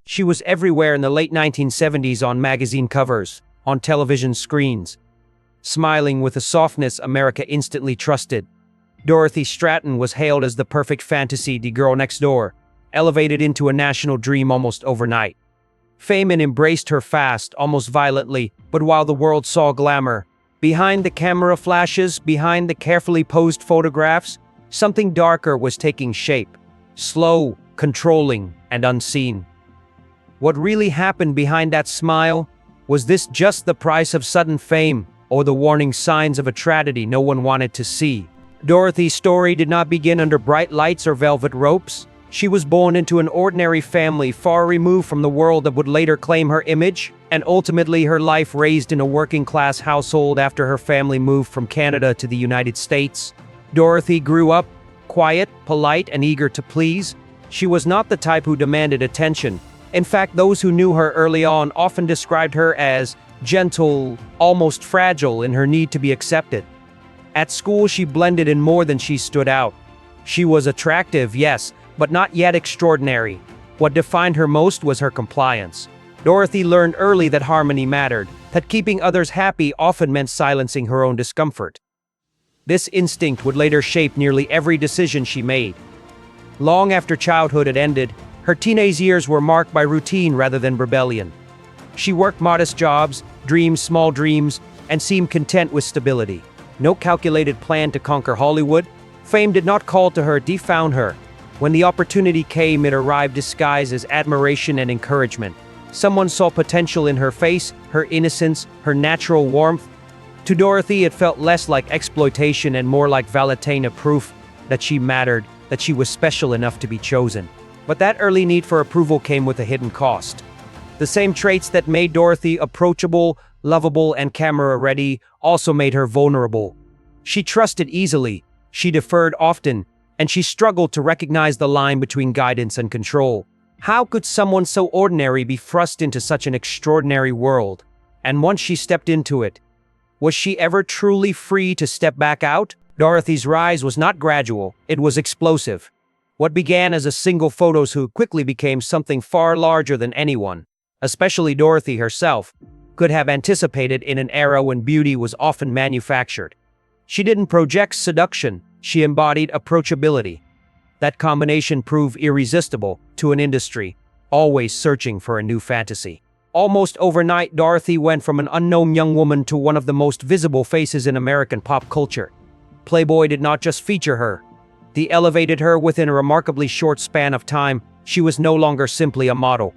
She was everywhere in the late 1970s, on magazine covers, on television screens, smiling with a softness America instantly trusted. Dorothy Stratten was hailed as the perfect fantasy, the girl next door, elevated into a national dream almost overnight. Fame embraced her fast, almost violently, but while the world saw glamour, behind the camera flashes, behind the carefully posed photographs, something darker was taking shape. Slow, controlling, and unseen. What really happened behind that smile? Was this just the price of sudden fame, or the warning signs of a tragedy no one wanted to see? Dorothy's story did not begin under bright lights or velvet ropes. She was born into an ordinary family far removed from the world that would later claim her image, and ultimately her life raised in a working-class household after her family moved from Canada to the United States. Dorothy grew up quiet, polite, and eager to please. She was not the type who demanded attention. In fact, those who knew her early on often described her as gentle, almost fragile in her need to be accepted. At school, she blended in more than she stood out. She was attractive, yes, but not yet extraordinary. What defined her most was her compliance. Dorothy learned early that harmony mattered, that keeping others happy often meant silencing her own discomfort. This instinct would later shape nearly every decision she made. Long after childhood had ended, her teenage years were marked by routine rather than rebellion. She worked modest jobs, dreamed small dreams, and seemed content with stability. No calculated plan to conquer Hollywood. Fame did not call to her, it found her. When the opportunity came, it arrived disguised as admiration and encouragement. Someone saw potential in her face, her innocence, her natural warmth. To Dorothy, it felt less like exploitation and more like validation, proof that she mattered, that she was special enough to be chosen. But that early need for approval came with a hidden cost. The same traits that made Dorothy approachable, lovable, and camera-ready also made her vulnerable. She trusted easily, she deferred often, and she struggled to recognize the line between guidance and control. How could someone so ordinary be thrust into such an extraordinary world? And once she stepped into it, was she ever truly free to step back out? Dorothy's rise was not gradual, it was explosive. What began as a single photo shoot quickly became something far larger than anyone, especially Dorothy herself, could have anticipated in an era when beauty was often manufactured. She didn't project seduction, she embodied approachability. That combination proved irresistible to an industry always searching for a new fantasy. Almost overnight, Dorothy went from an unknown young woman to one of the most visible faces in American pop culture. Playboy did not just feature her. They elevated her within a remarkably short span of time. She was no longer simply a model.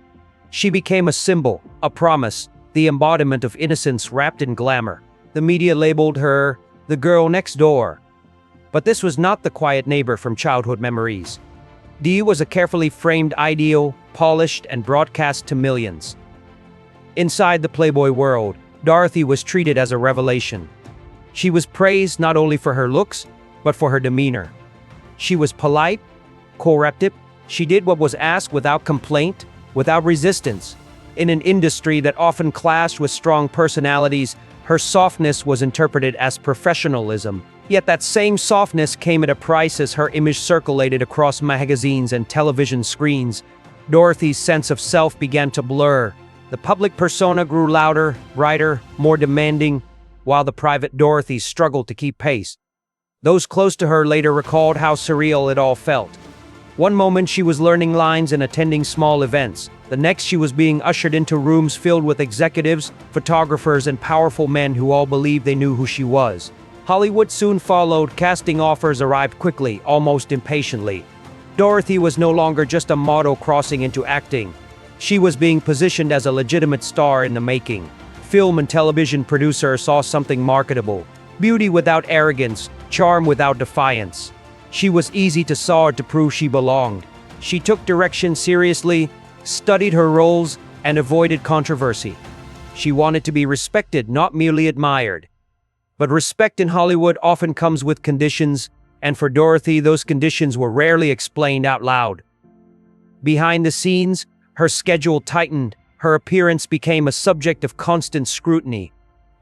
She became a symbol, a promise, the embodiment of innocence wrapped in glamour. The media labeled her the girl next door. But this was not the quiet neighbor from childhood memories. Dee was a carefully framed ideal, polished and broadcast to millions. Inside the Playboy world, Dorothy was treated as a revelation. She was praised not only for her looks, but for her demeanor. She was polite, corrective. She did what was asked without complaint, without resistance. In an industry that often clashed with strong personalities, her softness was interpreted as professionalism. Yet that same softness came at a price as her image circulated across magazines and television screens. Dorothy's sense of self began to blur. The public persona grew louder, brighter, more demanding, while the private Dorothy struggled to keep pace. Those close to her later recalled how surreal it all felt. One moment she was learning lines and attending small events. The next she was being ushered into rooms filled with executives, photographers, and powerful men who all believed they knew who she was. Hollywood soon followed. Casting offers arrived quickly, almost impatiently. Dorothy was no longer just a model crossing into acting. She was being positioned as a legitimate star in the making. Film and television producers saw something marketable. Beauty without arrogance, charm without defiance. She was easy to saw to prove she belonged. She took direction seriously, studied her roles, and avoided controversy. She wanted to be respected, not merely admired. But respect in Hollywood often comes with conditions, and for Dorothy, those conditions were rarely explained out loud. Behind the scenes, her schedule tightened. Her appearance became a subject of constant scrutiny.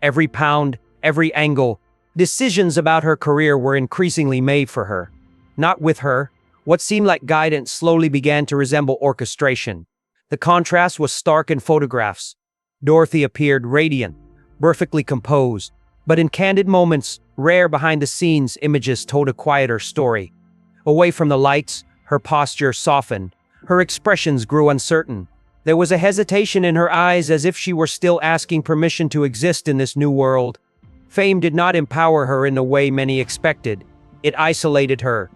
Every pound, every angle, decisions about her career were increasingly made for her. Not with her. What seemed like guidance slowly began to resemble orchestration. The contrast was stark in photographs. Dorothy appeared radiant, perfectly composed, but in candid moments, rare behind-the-scenes images told a quieter story. Away from the lights, her posture softened. Her expressions grew uncertain. There was a hesitation in her eyes, as if she were still asking permission to exist in this new world. Fame did not empower her in the way many expected. It isolated her.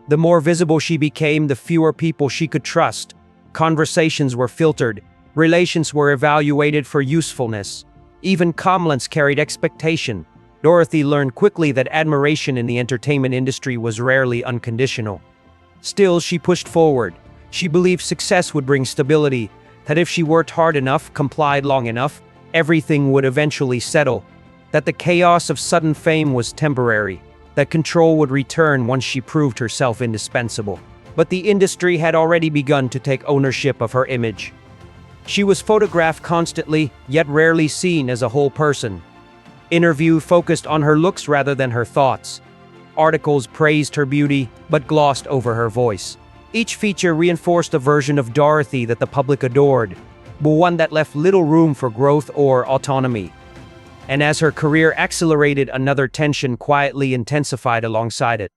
The more visible she became, the fewer people she could trust. Conversations were filtered. Relations were evaluated for usefulness. Even compliments carried expectation. Dorothy learned quickly that admiration in the entertainment industry was rarely unconditional. Still, she pushed forward. She believed success would bring stability, that if she worked hard enough, complied long enough, everything would eventually settle. That the chaos of sudden fame was temporary. That control would return once she proved herself indispensable. But the industry had already begun to take ownership of her image. She was photographed constantly, yet rarely seen as a whole person. Interviews focused on her looks rather than her thoughts. Articles praised her beauty, but glossed over her voice. Each feature reinforced a version of Dorothy that the public adored, but one that left little room for growth or autonomy. And as her career accelerated, another tension quietly intensified alongside it.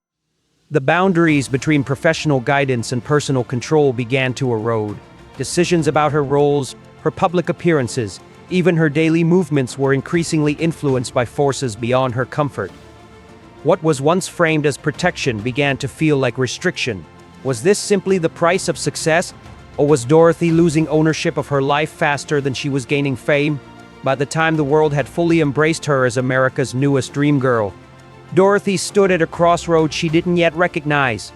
The boundaries between professional guidance and personal control began to erode. Decisions about her roles, her public appearances, even her daily movements were increasingly influenced by forces beyond her comfort. What was once framed as protection began to feel like restriction. Was this simply the price of success, or was Dorothy losing ownership of her life faster than she was gaining fame? By the time the world had fully embraced her as America's newest dream girl, Dorothy stood at a crossroads she didn't yet recognize.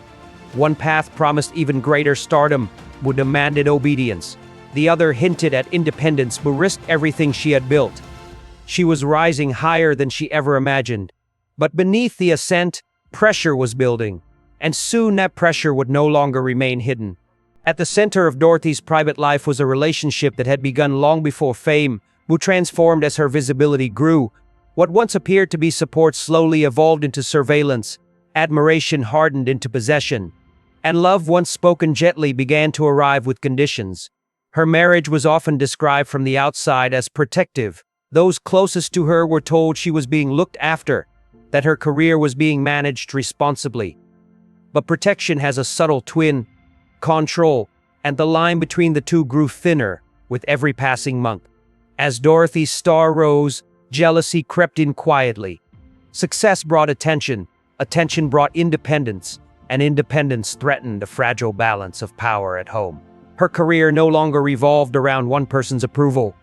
One path promised even greater stardom, but demanded obedience. The other hinted at independence, but risked everything she had built. She was rising higher than she ever imagined. But beneath the ascent, pressure was building. And soon that pressure would no longer remain hidden. At the center of Dorothy's private life was a relationship that had begun long before fame, but transformed as her visibility grew. What once appeared to be support slowly evolved into surveillance, admiration hardened into possession, and love once spoken gently began to arrive with conditions. Her marriage was often described from the outside as protective. Those closest to her were told she was being looked after, that her career was being managed responsibly. But protection has a subtle twin, control, and the line between the two grew thinner with every passing month. As Dorothy's star rose, jealousy crept in quietly. Success brought attention, attention brought independence, and independence threatened the fragile balance of power at home. Her career no longer revolved around one person's approval.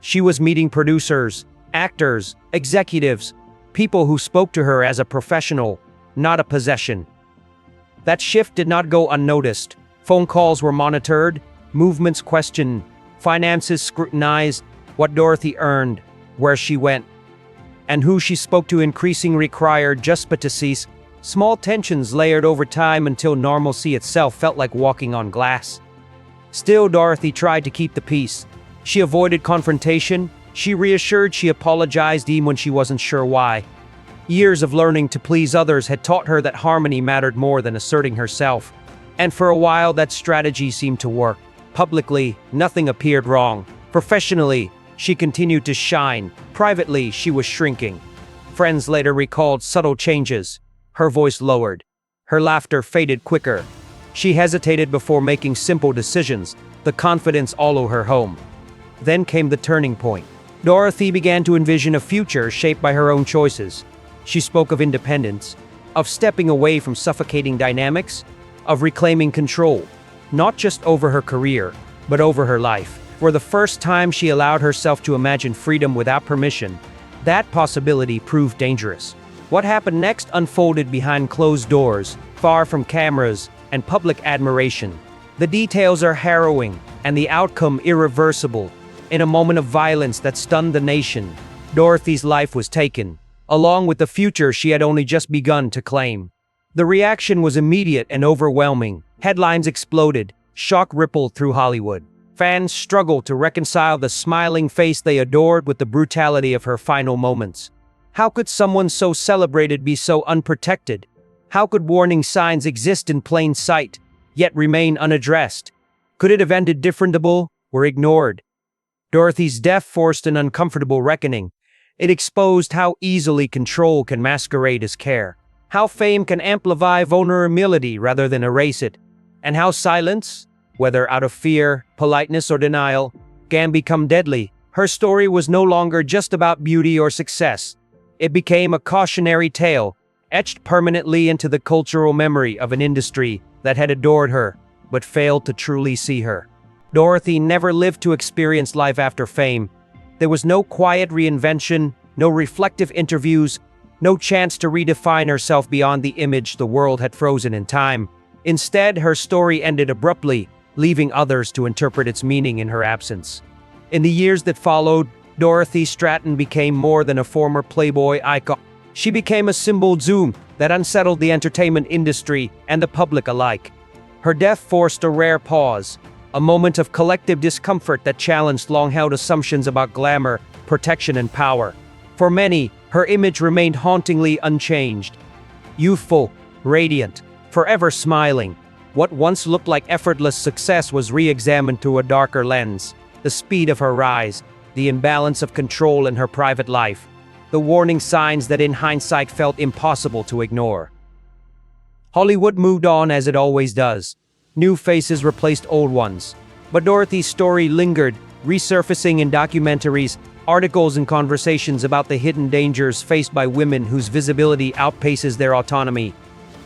She was meeting producers, actors, executives, people who spoke to her as a professional, not a possession. That shift did not go unnoticed. Phone calls were monitored, movements questioned, finances scrutinized. What Dorothy earned, where she went, and who she spoke to increasingly required justice. Small tensions layered over time until normalcy itself felt like walking on glass. Still, Dorothy tried to keep the peace. She avoided confrontation. She reassured, she apologized even when she wasn't sure why. Years of learning to please others had taught her that harmony mattered more than asserting herself. And for a while, that strategy seemed to work. Publicly, nothing appeared wrong. Professionally, she continued to shine. Privately, she was shrinking. Friends later recalled subtle changes. Her voice lowered. Her laughter faded quicker. She hesitated before making simple decisions. The confidence followed her home. Then came the turning point. Dorothy began to envision a future shaped by her own choices. She spoke of independence, of stepping away from suffocating dynamics, of reclaiming control, not just over her career, but over her life. For the first time, she allowed herself to imagine freedom without permission. That possibility proved dangerous. What happened next unfolded behind closed doors, far from cameras and public admiration. The details are harrowing, and the outcome irreversible. In a moment of violence that stunned the nation, Dorothy's life was taken, along with the future she had only just begun to claim. The reaction was immediate and overwhelming. Headlines exploded, shock rippled through Hollywood. Fans struggled to reconcile the smiling face they adored with the brutality of her final moments. How could someone so celebrated be so unprotected? How could warning signs exist in plain sight, yet remain unaddressed? Could it have ended differently? were ignored. Dorothy's death forced an uncomfortable reckoning. It exposed how easily control can masquerade as care, how fame can amplify vulnerability rather than erase it, and how silence, whether out of fear, politeness, or denial, can become deadly. Her story was no longer just about beauty or success. It became a cautionary tale, etched permanently into the cultural memory of an industry that had adored her, but failed to truly see her. Dorothy never lived to experience life after fame. There was no quiet reinvention, no reflective interviews, no chance to redefine herself beyond the image the world had frozen in time. Instead, her story ended abruptly, leaving others to interpret its meaning in her absence. In the years that followed, Dorothy Stratten became more than a former Playboy icon. She became a symbol zoom that unsettled the entertainment industry and the public alike. Her death forced a rare pause, a moment of collective discomfort that challenged long-held assumptions about glamour, protection, and power. For many, her image remained hauntingly unchanged. Youthful, radiant, forever smiling, what once looked like effortless success was re-examined through a darker lens. The speed of her rise, the imbalance of control in her private life, the warning signs that in hindsight felt impossible to ignore. Hollywood moved on as it always does. New faces replaced old ones. But Dorothy's story lingered, resurfacing in documentaries, articles, and conversations about the hidden dangers faced by women whose visibility outpaces their autonomy.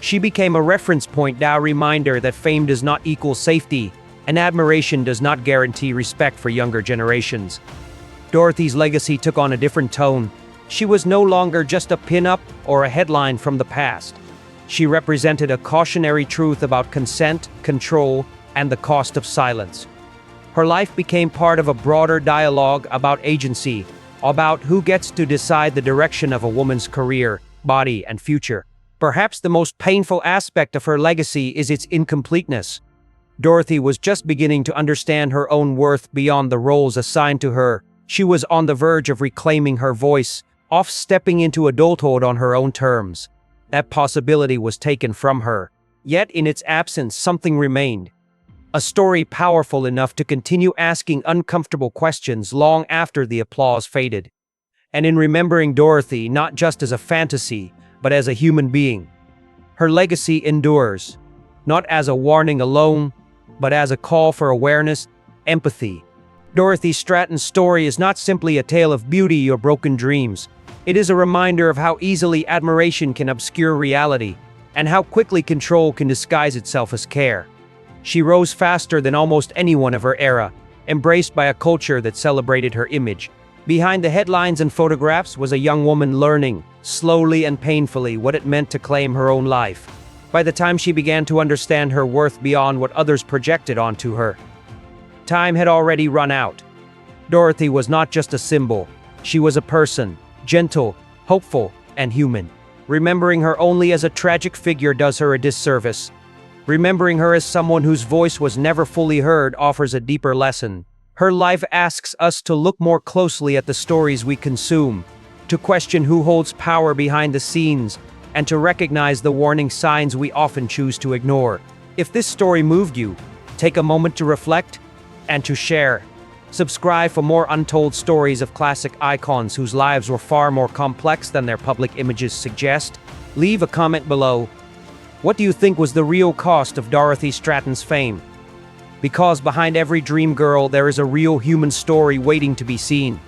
She became a reference point, a reminder that fame does not equal safety, and admiration does not guarantee respect for younger generations. Dorothy's legacy took on a different tone. She was no longer just a pin-up or a headline from the past. She represented a cautionary truth about consent, control, and the cost of silence. Her life became part of a broader dialogue about agency, about who gets to decide the direction of a woman's career, body, and future. Perhaps the most painful aspect of her legacy is its incompleteness. Dorothy was just beginning to understand her own worth beyond the roles assigned to her. She was on the verge of reclaiming her voice, off stepping into adulthood on her own terms. That possibility was taken from her. Yet in its absence, something remained. A story powerful enough to continue asking uncomfortable questions long after the applause faded. And in remembering Dorothy not just as a fantasy, but as a human being, her legacy endures, not as a warning alone, but as a call for awareness, empathy. Dorothy Stratten's story is not simply a tale of beauty or broken dreams. It is a reminder of how easily admiration can obscure reality, and how quickly control can disguise itself as care. She rose faster than almost anyone of her era, embraced by a culture that celebrated her image. Behind the headlines and photographs was a young woman learning, slowly and painfully, what it meant to claim her own life. By the time she began to understand her worth beyond what others projected onto her, time had already run out. Dorothy was not just a symbol, she was a person, gentle, hopeful, and human. Remembering her only as a tragic figure does her a disservice. Remembering her as someone whose voice was never fully heard offers a deeper lesson. Her life asks us to look more closely at the stories we consume, to question who holds power behind the scenes, and to recognize the warning signs we often choose to ignore. If this story moved you, take a moment to reflect and to share. Subscribe for more untold stories of classic icons whose lives were far more complex than their public images suggest. Leave a comment below. What do you think was the real cost of Dorothy Stratten's fame? Because behind every dream girl there is a real human story waiting to be seen.